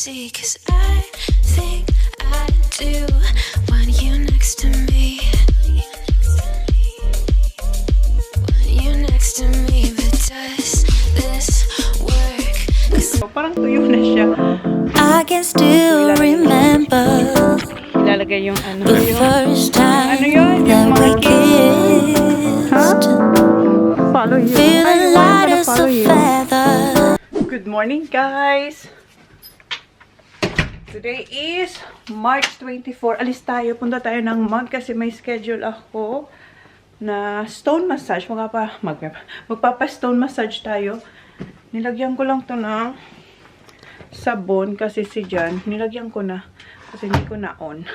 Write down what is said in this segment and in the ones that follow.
see, 'cause I think I do want you next to me. Want you next to me, but does this work? So, parang tuyo na siya. I can still remember Ilalagay yung ano. the first time Ano yun? Yung that we mga kissed. Follow you. Feeling light as a feather. Good morning, guys. Today is March 24. Alis tayo. Punta tayo ng MAG kasi may schedule ako na stone massage. Magpapa-stone massage tayo. Nilagyan ko lang to ng sabon kasi si Jan, nilagyan ko na kasi hindi ko na-on.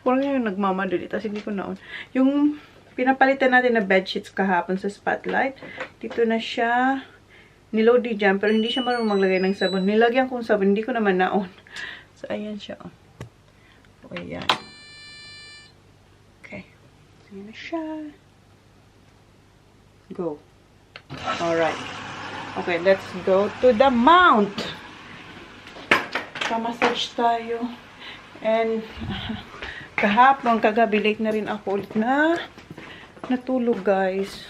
Parang yung nagmamadali kasi hindi ko na-on. Yung pinapalitan natin na bedsheets kahapon sa spotlight, dito na siya niload ni Jan, pero hindi siya marunong maglagay ng sabon. Nilagyan kong sabon, hindi ko naman na-on. So, ayan siya. O, ayan. Okay. Ayan na siya. Go. Alright. Okay, let's go to the mount. Pa-massage tayo. And, kahapon, kagabi, late na rin ako ulit na natulog, guys.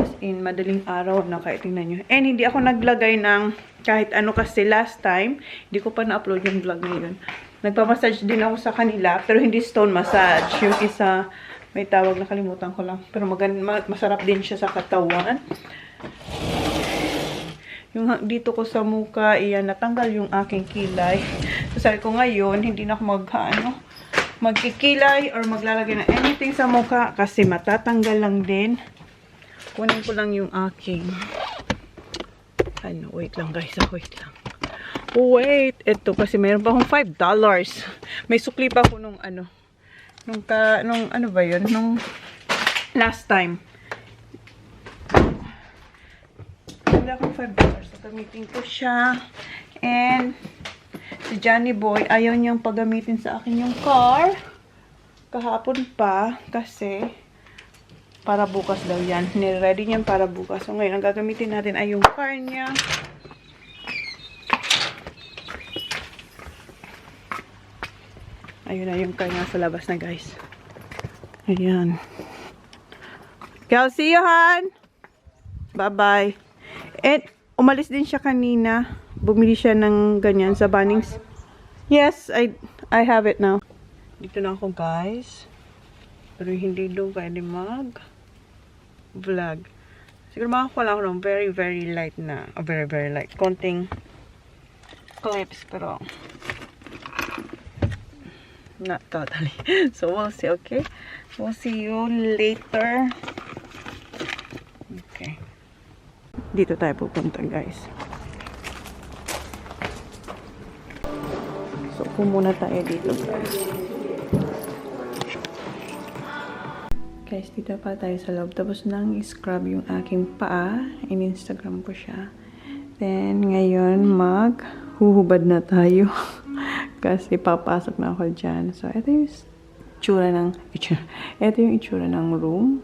As in, madaling araw na kaya tingnan nyo. And, hindi ako naglagay ng kahit ano kasi last time, hindi ko pa na-upload yung vlog ngayon. Nagpa-massage din ako sa kanila, pero hindi stone massage. Yung isa, may tawag na kalimutan ko lang. Pero masarap din siya sa katawan. Yung dito ko sa mukha, iyan, natanggal yung aking kilay. So, sabi ko ngayon, hindi na ako magkikilay or maglalagay ng anything sa mukha kasi matatanggal lang din. Kunin ko lang yung aking wait lang guys, wait lang. Wait, ito kasi mayroon pa akong $5. May sukli pa ako nung ano ba yun? Nung last time. Wala akong $5. So, gamitin ko siya. And, si Johnny Boy, ayaw niyang pagamitin sa akin yung car. Kahapon pa, kasi, para bukas daw yan. Niready niyan para bukas. So, ngayon, ang gagamitin natin ay yung car niya. Ayun na yung car niya sa labas na, guys. Ayan. Okay, I'll see you, Han. Bye-bye. And, umalis din siya kanina. Bumili siya ng ganyan sa Bunnings. Yes, I have it now. Dito na ako, guys. Pero hindi doon pwede mag-vlog. Siguro makakuha ako ng very, very light na. Very, very light. Konting clips, pero not totally. So, we'll see, okay? We'll see you later. Okay. Dito tayo pupunta, guys. So, muna tayo dito, guys. Guys, dito pa tayo sa loob. Tapos nang scrub yung aking paa. In-Instagram ko siya. Then, ngayon, maghuhubad na tayo. Kasi papasok na ako dyan. So, ito yung itsura ng room.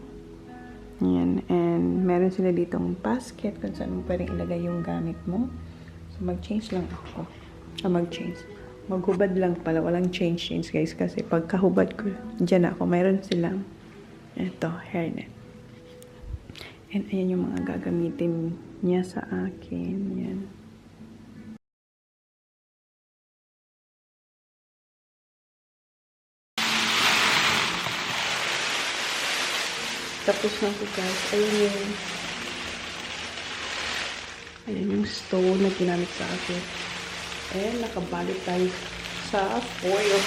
Yan. And, meron sila ditong basket kung saan mo pwedeng ilagay yung gamit mo. So, mag-change lang ako. Maghubad lang pala. Walang change, guys. Kasi pagkahubad ko, dyan ako. Meron silang ito, hairnet. And, ayan yung mga gagamitin niya sa akin. Yan. Tapos na po, guys. Ayan yung stone na ginamit sa akin. And, nakabalot tayo sa foil.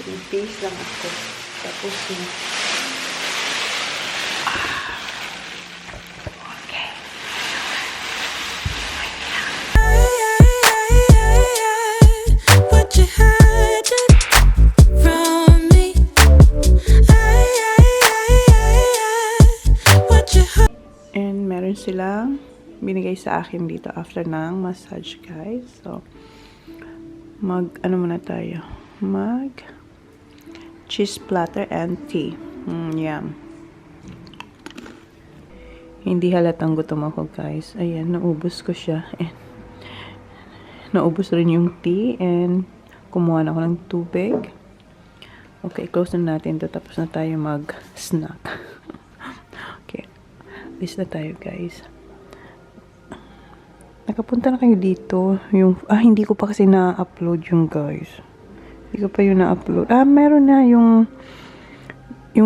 3 days lang ako. Tapos na. Silang binigay sa akin dito after ng massage, guys. So, muna tayo? Cheese platter and tea. Yum. Hindi halatang gutom ako, guys. Ayan, naubos ko siya. And naubos rin yung tea and kumuha na ako ng tubig. Okay, close na natin ito. Tapos na tayo mag-snack. Okay. Alis na tayo, guys. Nakapunta na kayo dito. Hindi ko pa kasi na-upload yung guys. Hindi ko pa yung na-upload. Meron na yung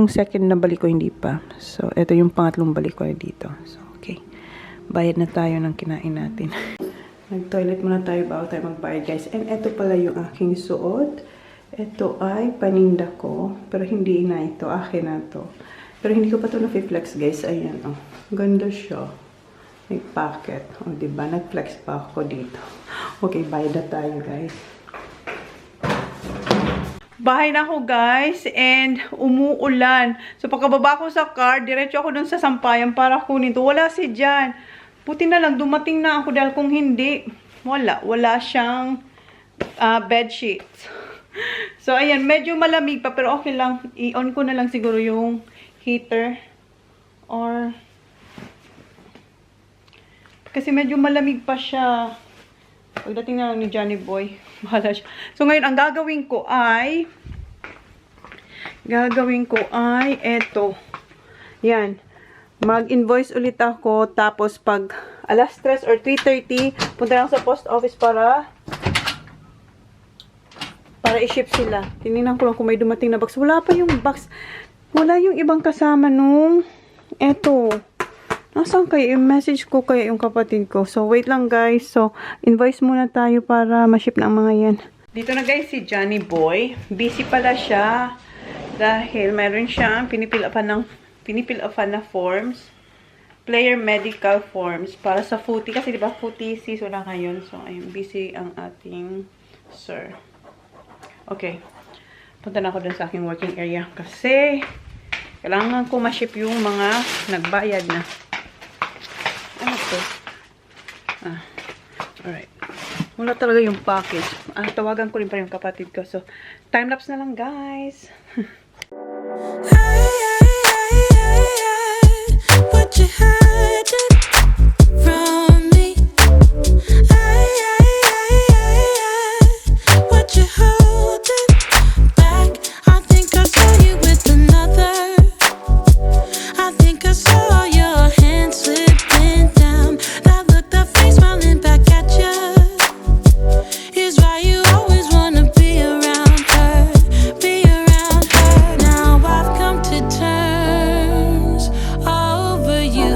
second na balik ko, hindi pa. So, ito yung pangatlong balik ko dito. So, okay. Bayad na tayo ng kinain natin. Nag-toilet muna tayo bago tayo magbayad, guys. And ito pala yung aking suot. Ito ay paninda ko. Pero hindi na ito. Akin na to. Pero hindi ko pa ito na-flex, guys. Ayan, oh. Ganda siya. May pocket. O, diba? Nag-flex pa ako dito. Okay, bayad na tayo, guys. Bahay na ako, guys. And umuulan. So, pagkababa ko sa car, diretso ako dun sa sampayan para kunin to. Wala si Jan. Buti na lang, dumating na ako dahil kung hindi, wala siyang bed sheets. So, ayan, medyo malamig pa, pero okay lang. I-on ko na lang siguro yung heater. Or, kasi medyo malamig pa siya. Pagdating na lang ni Johnny Boy, bahala siya. So, ngayon, ang gagawin ko ay, eto. Yan. Mag-invoice ulit ako, tapos pag alas 3 or 3:30, punta lang sa post office para i-ship sila. Tinignan ko lang kung may dumating na box. Wala pa yung box. Wala yung ibang kasama nung eto. Nasaan kayo? I-message ko kaya yung kapatid ko. So, wait lang, guys. So, invoice muna tayo para ma-ship na ang mga yan. Dito na, guys, si Johnny Boy. Busy pala siya dahil meron siyang pinipil upan na forms. Player medical forms para sa footy. Kasi, di ba, footy season na ngayon. So, ayun, busy ang ating sir. Okay. Punta na ako dun sa aking working area. Kasi, kailangan ko ma-ship yung mga nagbayad na. Ano to? Alright. Wala talaga yung package. Tawagan ko rin pa yung kapatid ko. So, time-lapse na lang, guys. What you hiding from me? What you holding back? I think I saw you with another. I think I saw your hand slipping down. That look, that face smiling back at you is why you always wanna be around her. Be around her. Now I've come to terms over you.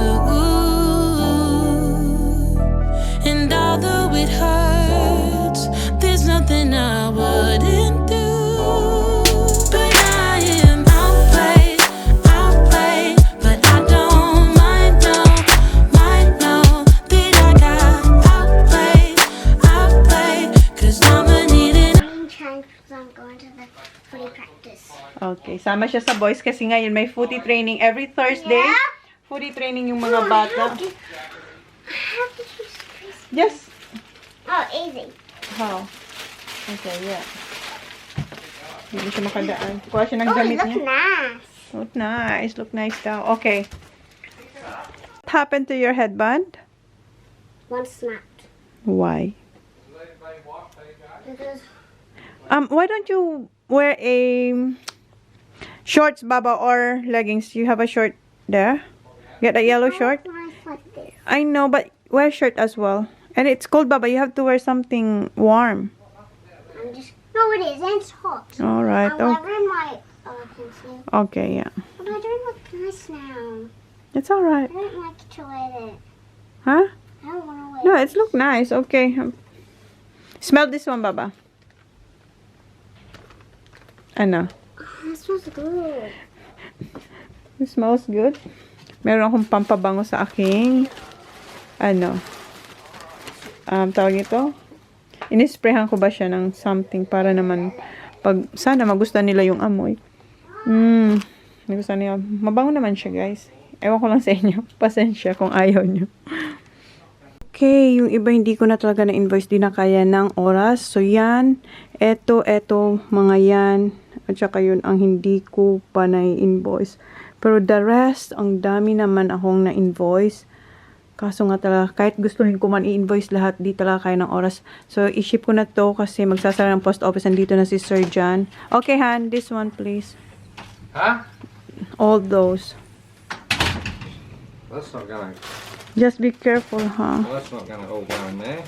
And although it hurts, there's nothing I wouldn't do. But I am outplayed, but I don't mind, no that I got outplayed, 'cause I'ma need it. I'm trying because I'm going to the footy practice. Okay, sama siya sa boys kasi ngayon may footy training every Thursday. Yeah? Footy training yung mga bata. I have to use this. Yes. Oh, easy. How? Okay, yeah. Hindi siya makadaan. Kuha siya ng Oh, damit look niya. nice. Look nice. Look nice daw. Okay. What happened to your headband? One snapped. Why? Because Why don't you wear a shorts, Baba, or leggings? You have a short there. Get a yellow short. nice like this. I know, but wear shirt as well. And it's cold, Baba. You have to wear something warm. I'm just no, it is. And it's hot. All right. I'm wearing my pencil. Okay, yeah. But I don't look nice now. It's all right. I don't like to wear it. Huh? I don't want to wear No, it. it's look nice. Okay. Smell this one, Baba. Ano? Oh, it smells good. It smells good. Meron akong pampabango sa aking tawag ito. Inisprayhan ko ba siya ng something para naman sana magustuhan nila yung amoy. Nagustuhan nila. Mabango naman siya, guys. Ewan ko lang sa inyo. Pasensya kung ayaw nyo. Okay, yung iba hindi ko na talaga na-invoice, di na kaya ng oras. So, yan. Eto, mga yan. At saka yun ang hindi ko pa na-invoice. Pero the rest, ang dami naman akong na-invoice. Kaso nga talaga, kahit gustuhin ko man i-invoice lahat, di talaga kaya ng oras. So, i-ship ko na to kasi magsasara ng post office. Nandito na si Sir John. Okay, Han, this one please. Huh? All those. That's not gonna. Just be careful, huh? Well, that's not gonna all go in there.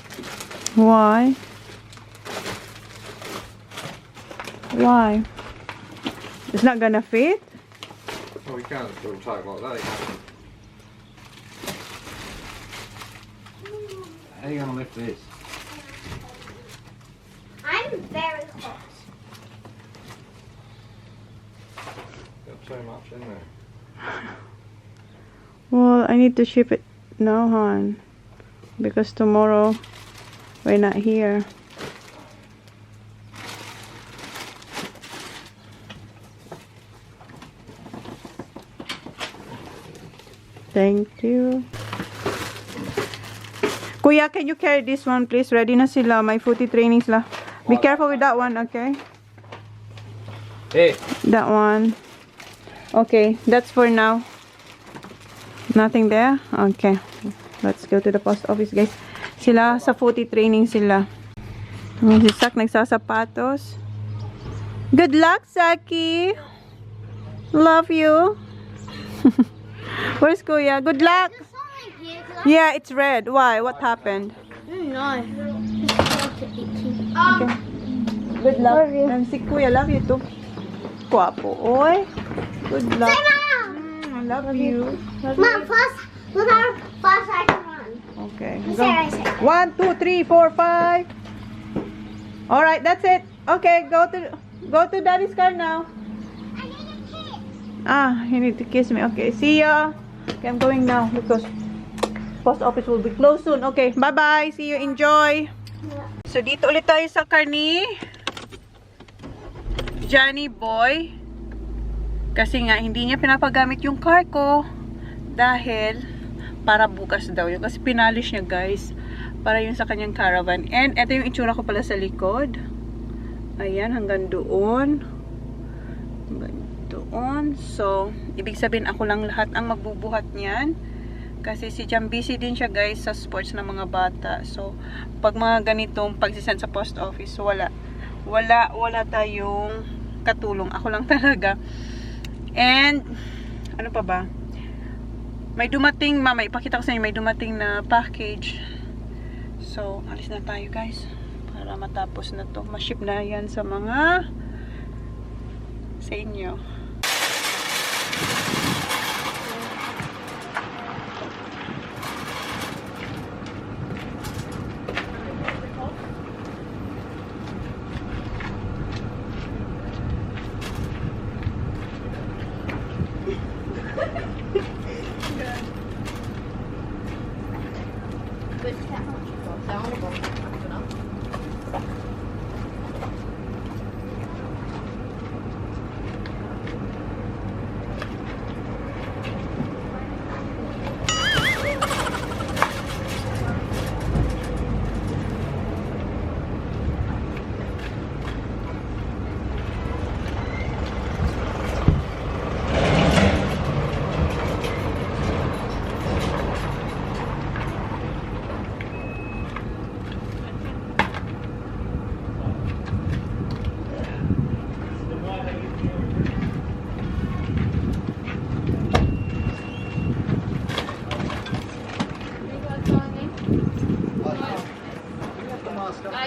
Why? Why? It's not gonna fit? Well, we can't do a type like that. How are you gonna lift this? I'm very close. Got too much in there. Well, I need to ship it now, hon. Because tomorrow, we're not here. Thank you. Kuya, can you carry this one, please? Ready na sila. May footy training sila. Be careful with that one, okay? Hey. That one. Okay, that's for now. Nothing there? Okay. Let's go to the post office, guys. Sila, sa footy training sila. Si Sak nagsasapatos. Good luck, Saki! Love you! Where's Kuya? Good luck! Yeah, it's red. Why? What happened? No. Okay. Good luck. And si Kuya, love you too. Guapo. Oy. Good luck. I love you. Mom, plus, with our plus I can run. Okay. Sarah, Go. 1, 2, 3, 4, 5. All right, that's it. Okay, go to Daddy's car now. I need a kiss. Ah, you need to kiss me. Okay, see ya. Okay, I'm going now because post office will be closed soon. Okay, bye-bye. See you. Enjoy. So, dito ulit tayo sa car ni Johnny Boy. Kasi nga, hindi niya pinapagamit yung car ko. Dahil, para bukas daw yun. Kasi pinalish niya, guys. Para yun sa kanyang caravan. And, ito yung itsura ko pala sa likod. Ayan, hanggang doon. Hanggang doon. So, ibig sabihin, ako lang lahat ang magbubuhat niyan. Kasi si Jam busy din siya, guys, sa sports ng mga bata. So, pag mga ganitong pagsisend sa post office, wala tayong katulong. Ako lang talaga. And, ano pa ba? May dumating, mama, ipakita ko sa inyo, may dumating na package. So, alis na tayo, guys. Para matapos na to. Ma-ship na yan sa mga sa inyo.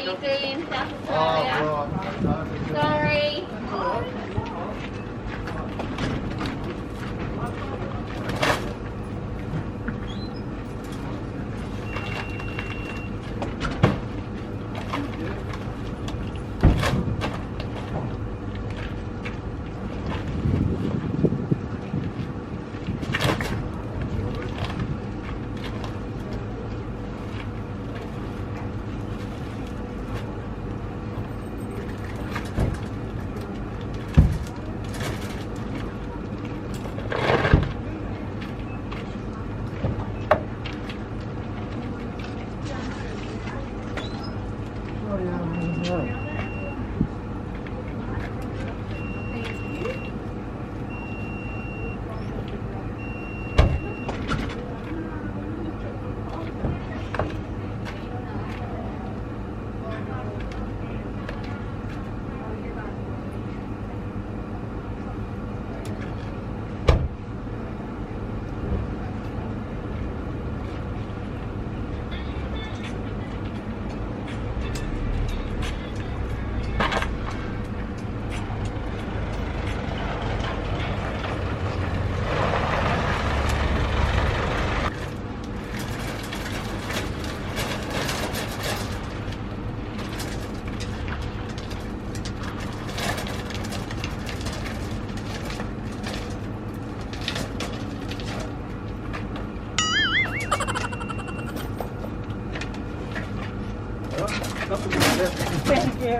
You can Sorry. Thank you.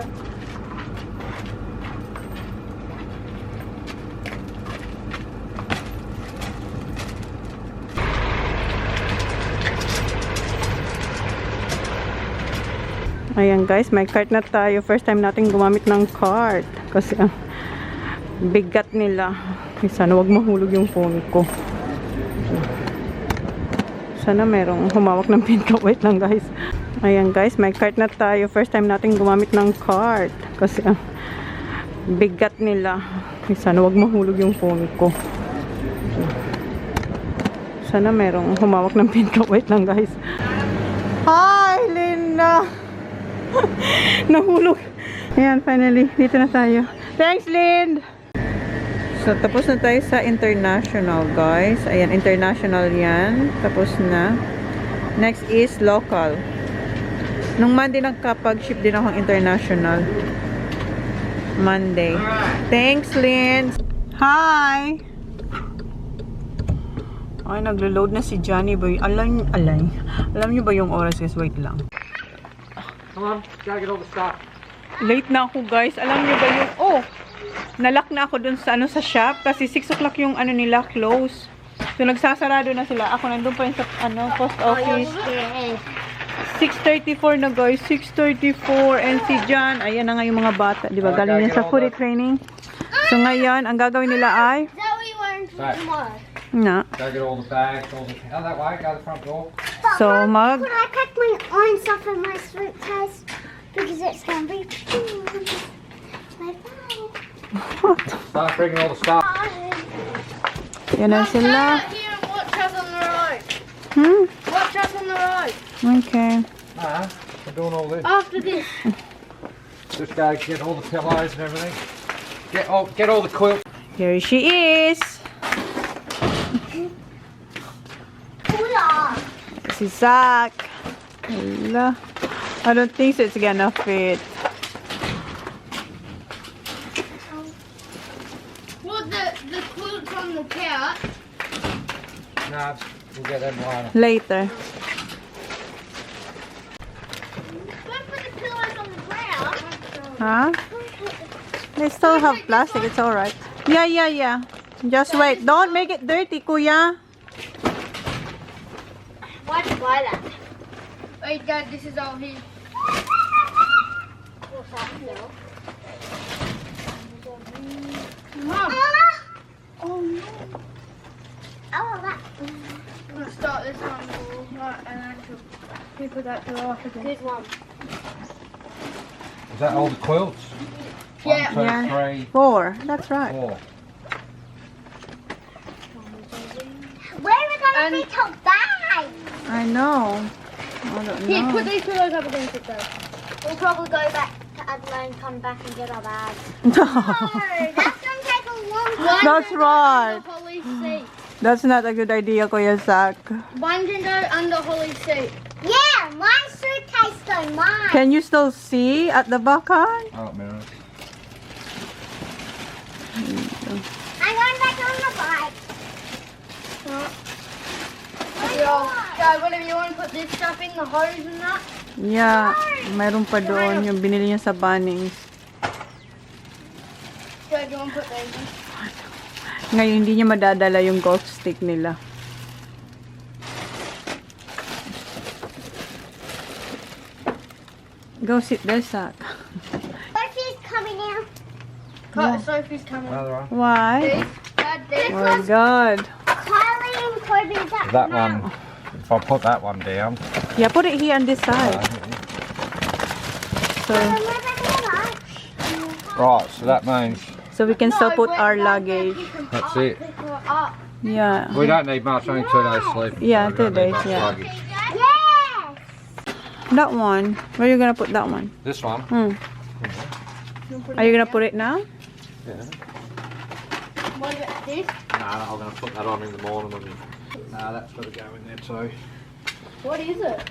Ayan guys, may cart na tayo. First time natin gumamit ng cart. Kasi ang bigat nila. Sana wag mahulog yung phone ko. Sana merong humawak ng pin ko. Wait lang guys. Ayan guys, may cart na tayo. First time natin gumamit ng cart. Kasi ang bigat nila. Sana wag mahulog yung phone ko. Sana merong humawak ng pin ko. Wait lang guys. Hi Linda! Nahulog. Ayan, finally. Dito na tayo. Thanks, Lind! So, tapos na tayo sa international, guys. Ayan, international yan. Tapos na. Next is local. Nung Monday nagkapag-ship din akong international. Monday. Thanks, Lind! Hi! Ay, naglo-load na si Johnny Boy. Alam niyo ba yung oras, guys? Wait lang. Come on, gotta get all the stuff. Late na ako guys. Alam niyo ba yung... Oh! Nalock na ako dun sa sa shop. Kasi 6 o'clock yung nila close. So nagsasarado na sila. Ako nandun pa rin sa post office. 6:34 na guys. 6:34. And si John, ayan na nga yung mga bata. Diba? Galing yan sa foodie training. So ngayon, ang gagawin nila ay... Zoe learned more. Na. Gotta get all the bags, all the... Out that way, go to the front door. So mag... Could I pack my orange stuff in my suitcase? Because it's going to be... Start bringing all the stuff. Yan na sila. Here, watch us on the road. Watch us on the road. Okay. Nah, we're doing all this. After this. Just gotta get all the pillows and everything. Get all the quilts. Here she is. Si Zach. Hala. I don't think so it's gonna fit. Put the quilts on the couch. Nah, we'll get them later. Later. Don't put the pillows on the ground. Huh? They still have plastic. It's alright. Yeah. Just wait. Don't make it dirty, kuya. Why'd you buy that? Wait, Dad, this is all his. What's that, Phil? Mom, Oh no. Oh, that. I'm gonna start this one. Right, and then we put that pillow off again. Good one. Is that all the quilts? Yeah. 1, 2, Yeah. 3, 4. That's right. 4. Where are we going to And- be till bye? I know. I don't Here, put know. these pillows up against it though. We'll probably go back to Adelaide and come back and get our bags. No, that's going to take a long time. That's right. Under Holly's seat. That's not a good idea, Kuya Zach. One can go under Holly's seat. Yeah, my suitcase though, mine. Can you still see at the back? Huh? Oh, mirrors. I'm going back on the bike. Dad, whatever you want to put this stuff in, the hose and that. Yeah. Mayroon pa doon yung binili niya sa Bunnings. Dad, you want to put these in? Ngayon hindi niya madadala yung golf stick nila. Go sit there, Zach. Sophie's coming out. Sophie's coming. Another one. Why? These, Dad, these. Oh my God. Kylie and Kobe's up That now. one. If I put that one down. Yeah, put it here on this side. So, Right, so that means we can still put our luggage. that's it. Yeah. We don't need much, only 2 days sleep. Yeah, We don't 2 need days, much yeah. luggage. Yes! That one. Where are you gonna put that one? This one? Are you gonna put it now? Yeah. What about this? Nah, I'm going to put that on in the morning. Nah, that's got to go in there too. What is it?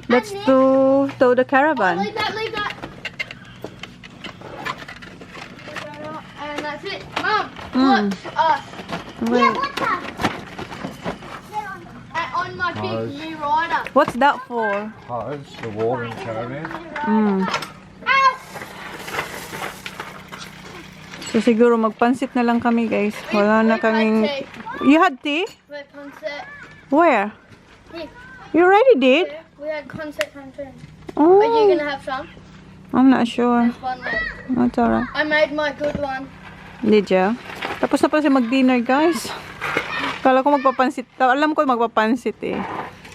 Let's tow the caravan. Leave that, leave that. And that's it. Mum, watch us. Yeah, Wait. what's up? On on my big Hose. new rider. What's that for? Hose, the watering caravan. So siguro magpansit na lang kami, guys. Wala na kaming... You had tea? Wait, concert. Where? Here. You already did? We had concert canteen. Oh, Are you gonna have some? I'm not sure. There's one left. That's alright. I made my good one. Did ya? Tapos na pala siya mag-dinner, guys. Kala ko magpapansit. Alam ko magpapansit eh.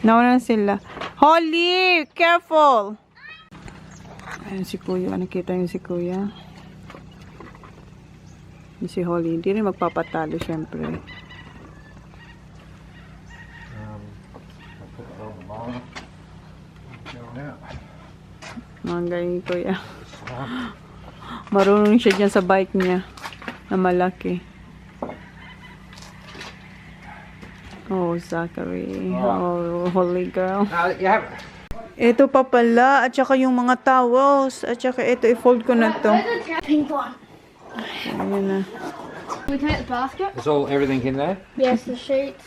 Nauna na sila. Holly! Careful! Ayan si Kuya. Nakita yung si Kuya. Yung si Holly. Hindi rin magpapatalo, syempre. I put it on the motor. Going out. Mga galing Kuya. Marunong siya dyan sa bike niya. Na malaki. Oh, Zachary. Oh, holy girl. No, you haven't. Ito pa pala. At saka yung mga towels. At saka ito, i-fold ko na to. Pink one. Ayan na. Can we take the basket? Is everything in there? Yes, the sheets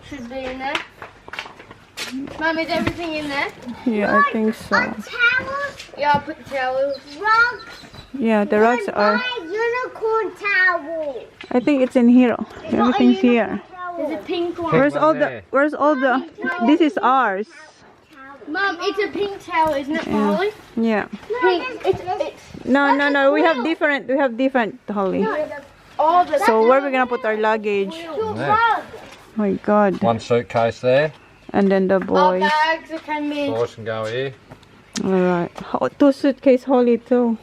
should be in there. Mum, is everything in there? Yeah, I think so. Towels, Yeah, I'll put the towels. rugs, Yeah, the rugs are... buy unicorn towel. I think it's in here. Everything's here. There's a pink one. Where's all there. the... Where's all the... This is ours. Mum, it's a pink towel, isn't it, Yeah. Holly? Yeah. Pink. It's No, no, no. We have different. We have different, Holly. all the. So where are we gonna put our luggage? There. Oh my God. One suitcase there. And then the Our boys. bags that came in. Boys can go here. All right. Oh, 2 suitcase, Holly too.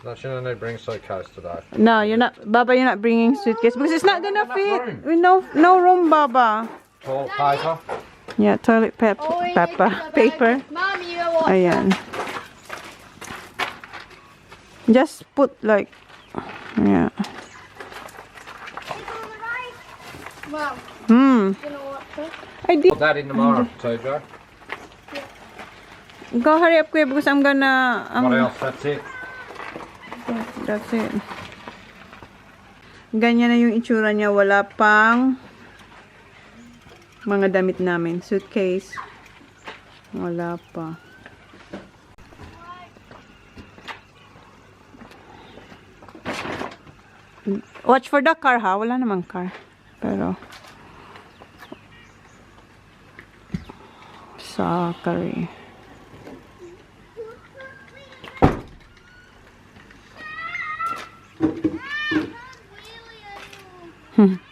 No, she don't need to bring a suitcase today. No, you're not, Baba. You're not bringing suitcase because it's not gonna enough fit. room. We no room, Baba. Toilet paper. Yeah, toilet Oh, we need to paper. put our Paper. bags. Mum, you know what? Ayan. Just put like, yeah. Mum, Hmm. you know what? I did. Put that in tomorrow, too, Joe. Go hurry up, Kuya, because I'm gonna. What else? That's it. That's it. Ganyan na yung itsura niya. Wala pang mga damit namin. Suitcase. Wala pa. Watch for the car, ha? Wala namang car. Pero Zachary.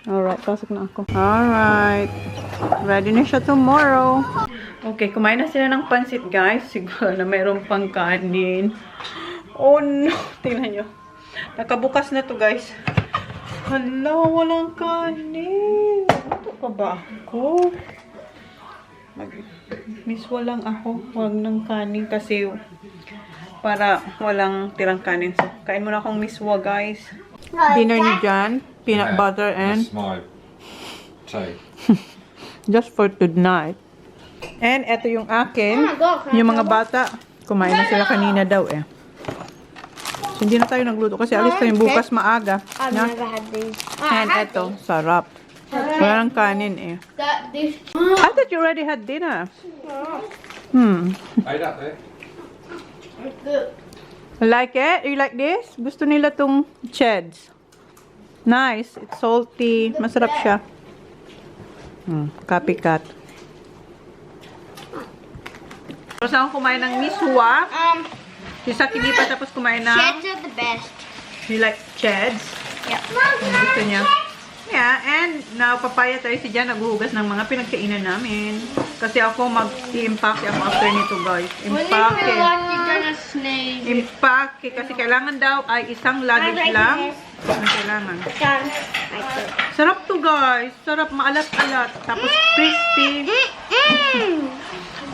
Alright, pasok na ako. Alright. Ready na siya tomorrow. Okay, kumain na sila ng pansit, guys. Siguro na mayroon pang kanin. Oh no! Tingnan nyo. Nakabukas na to, guys. Hala, walang kanin. Ito pa ba ako? Miswa lang ako. Huwag ng kanin kasi para walang tirang kanin. So, kain muna akong miswa, guys. Dinner ni Jan. Peanut butter and That's my tea. just for tonight. And eto yung akin. Yung mga bata, kumain na sila kanina daw eh. So, hindi na tayo nagluto kasi alis tayo bukas maaga. I've Na? never had these. And eto, sarap. Wala ng kanin eh. This. I thought you already had dinner. Ate up there. Like it? You like this? Gusto nila tong cheds. Nice. It's salty. Masarap siya. Copycat. Tapos ako kumain ng miswa. Si Saki di pa tapos kumain ng... Cheds are the best. You like cheds? Yep. Gusto niya. Yeah, and napapaya tayo si Jan naghuhugas ng mga pinagkainan namin. Kasi ako mag-i-impake ako after nito, guys. When you feel Impake. like you're gonna sneeze. Impake. Kasi kailangan daw ay isang luggage lang. Ang kailangan. Sarap to, guys. Sarap, maalat-alat. Tapos crispy.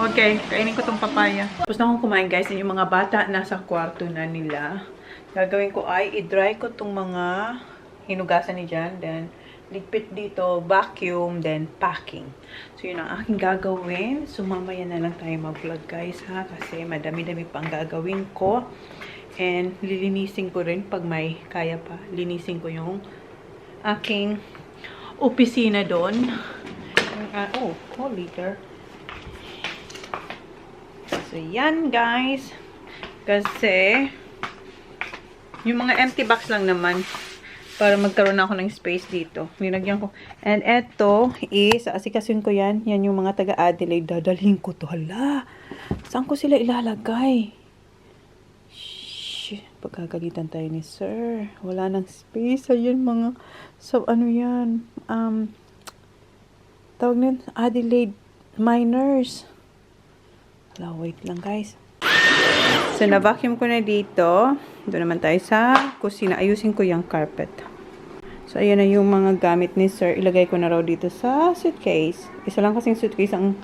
Okay, kainin ko tong papaya. Tapos na akong kumain, guys. Yung mga bata nasa kwarto na nila. Gagawin ko ay i-dry ko tong mga hinugasan ni Jan. Then, ligpit dito, vacuum, then packing. So, yun ang aking gagawin. So, mamaya na lang tayo mag-vlog, guys, ha? Kasi madami-dami pang gagawin ko. And, lilinisin ko rin pag may kaya pa. Linisin ko yung aking opisina doon. Yung whole liter. So, yan guys. Kasi, yung mga empty box lang naman. Para magkaroon ako ng space dito. Nilagyan ko. And eto is, asikasuin ko yan. Yan yung mga taga-Adelaide. Dadalhin ko to. Hala. Saan ko sila ilalagay? Shh. Pagkagalitan tayo ni sir. Wala nang space. Ayan mga, ano yan? Tawag nyo, Adelaide minors. Hala, wait lang guys. So, na-vacuum ko na dito. Doon naman tayo sa kusina. Ayusin ko yung carpet. So, ayan na yung mga gamit ni sir. Ilagay ko na raw dito sa suitcase. Isa lang kasing suitcase ang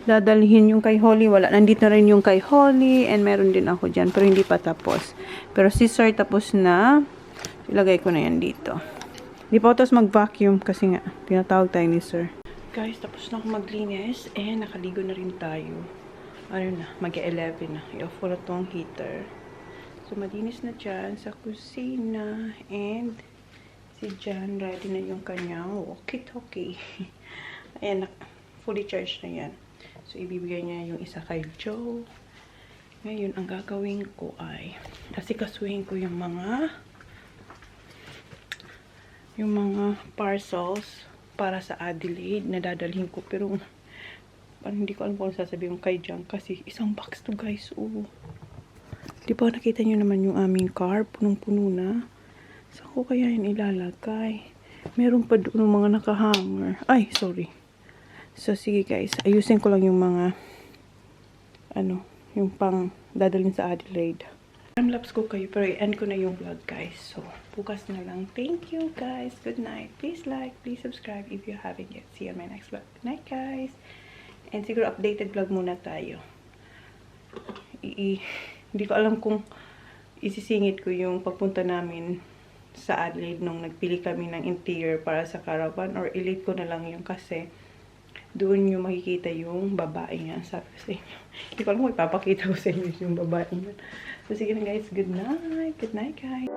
dadalhin yung kay Holly. Wala. Nandito na rin yung kay Holly. And meron din ako dyan. Pero hindi pa tapos. Pero si sir tapos na. Ilagay ko na yan dito. Hindi pa ako tapos mag-vacuum. Kasi nga, tinatawag tayo ni sir. Guys, tapos na ako maglinis. And nakaligo na rin tayo. Ano na, mag-11 na. I-off ko na tong heater. So, malinis na dyan sa kusina. And, si Jan, ready na yung kanyang walkie-talkie. Ayan, fully charged na yan. So, ibibigay niya yung isa kay Joe. Ngayon, ang gagawin ko ay, asikasuhin ko yung mga parcels para sa Adelaide na dadalhin ko. Pero, hindi ko alam kung sasabihin kay Jan kasi isang box to guys. Di ba nakita nyo naman yung aming car? Punong-puno na. Saan ko kaya yun ilalagay? Meron pa doon mga nakahanger. Ay, sorry. So, sige guys. Ayusin ko lang yung mga yung pang dadalhin sa Adelaide. Time-lapse ko kayo pero i-end ko na yung vlog guys. So, bukas na lang. Thank you guys. Good night. Please like, please subscribe if you haven't yet. See you on my next vlog. Good night guys. And siguro updated vlog muna tayo. Hindi ko alam kung isisingit ko yung pagpunta namin sa Adelaide nung nagpili kami ng interior para sa caravan or ilate ko na lang yung kasi doon yung makikita yung babae nga. Sabi ko sa inyo. Hindi ko alam kung ipapakita ko sa inyo yung babae nga. So sige na guys. Good night. Good night guys.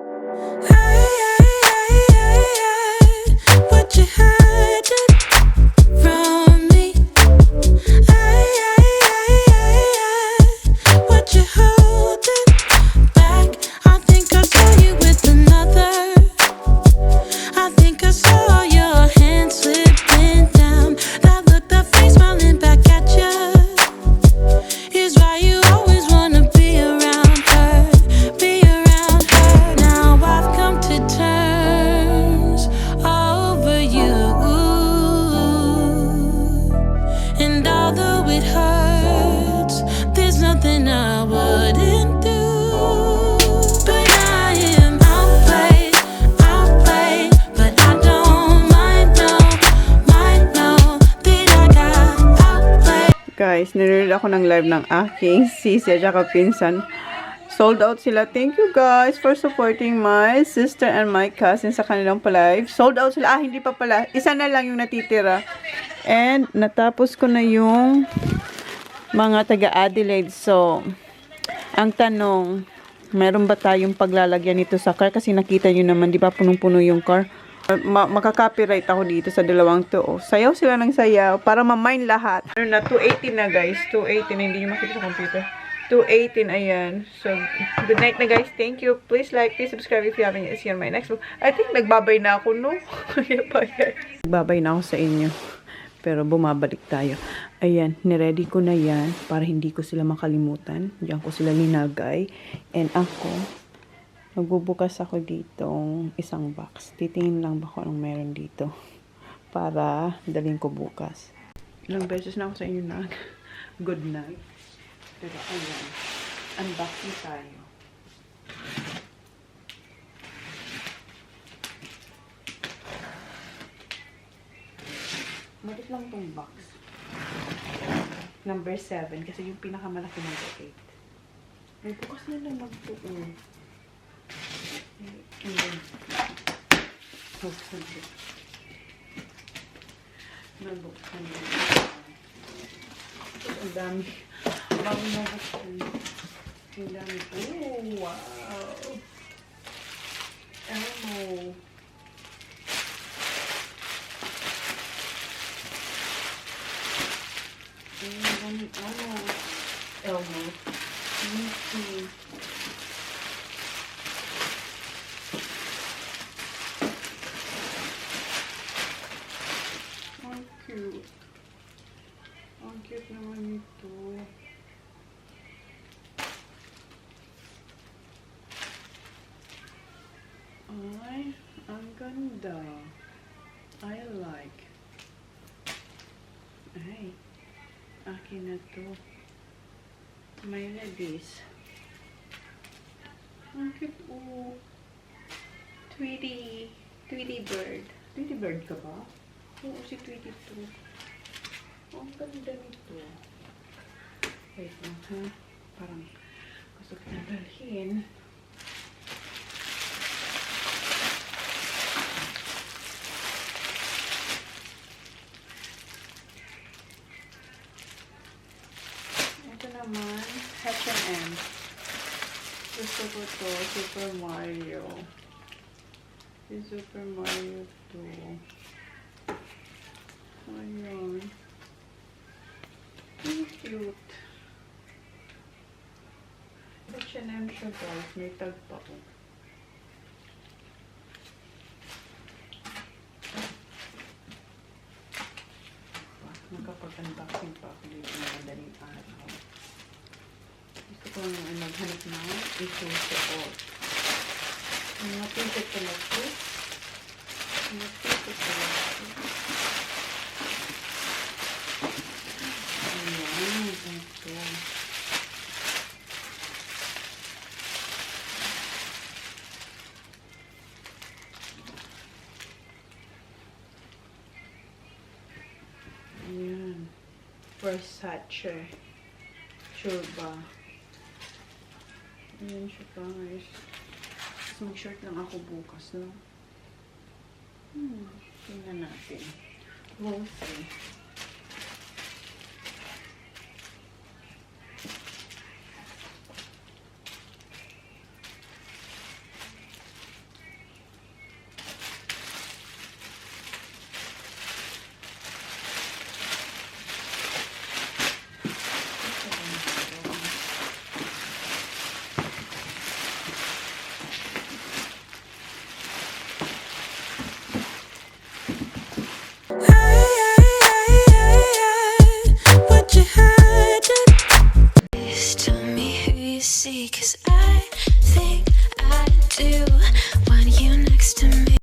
What you hiding from me? What you holding back? I think I saw you with another. I think I saw your hand slipping down. That look, that face smiling back at you is why you always wanna be around her. Be around her. Now I've come to terms over you. And although it hurts, there's nothing I wouldn't do. But I am outplayed, but I don't mind, no that I got outplayed. Guys, nire-read ako ng live ng aking sis at saka pinsan. Sold out sila. Thank you guys for supporting my sister and my cousin sa kanilang live. Sold out sila. Hindi pa pala. Isa na lang yung natitira. And natapos ko na yung mga taga-Adelaide. So, ang tanong, meron ba tayong paglalagyan nito sa car? Kasi nakita nyo naman, di ba punong-puno yung car? Makaka-copyright ako dito sa dalawang to. Sayaw sila ng sayaw para ma-mine lahat. Ano na, 218 na guys. 218 na, hindi nyo makita sa computer. 218, ayan. So, good night na guys. Thank you. Please like, please subscribe if you haven't yet. See you on my next vlog. I think nagbabay na ako, no? Nagbabay na ako sa inyo. Pero bumabalik tayo. Ayan, niready ko na yan para hindi ko sila makalimutan. Diyan ko sila linagay. And ako, magbubukas ako ditong isang box. Titingin lang ba kung anong meron dito para dalhin ko bukas. Ilang beses na ako sa inyo na good night. Pero ayan, unboxing tayo. Malit lang tong box. Number 7, kasi yung pinakamalaki number 8. Ay, bukas na lang magtuon. Nabuksan na. Ang dami. Bago nabuksan. Ang dami. Oh, wow. Oh. Ay, ang ganda. I like. Ay, akin na to. May labis. Ang cute. Oh. Tweety bird. Tweety bird ka ba? Oo, si Tweety to. Ang ganda nito. Wait lang, ha? Parang gusto ko na dalhin. Ito naman, H&M. Gusto ko to, Super Mario. Si Super Mario to. Ayun. Ang cute. H&M siya guys. May tag pa ko. Magkapag-unboxing pa ako dito na madaling araw. Gusto ko nga maghanap na isusuot. Mga pinset ko lang po. Mga pinset ko lang po. Ayan, ito. Ayan. Versace. Sure ba? Ayan siya guys. Mag-short lang ako bukas, no? Tingnan natin. We'll see.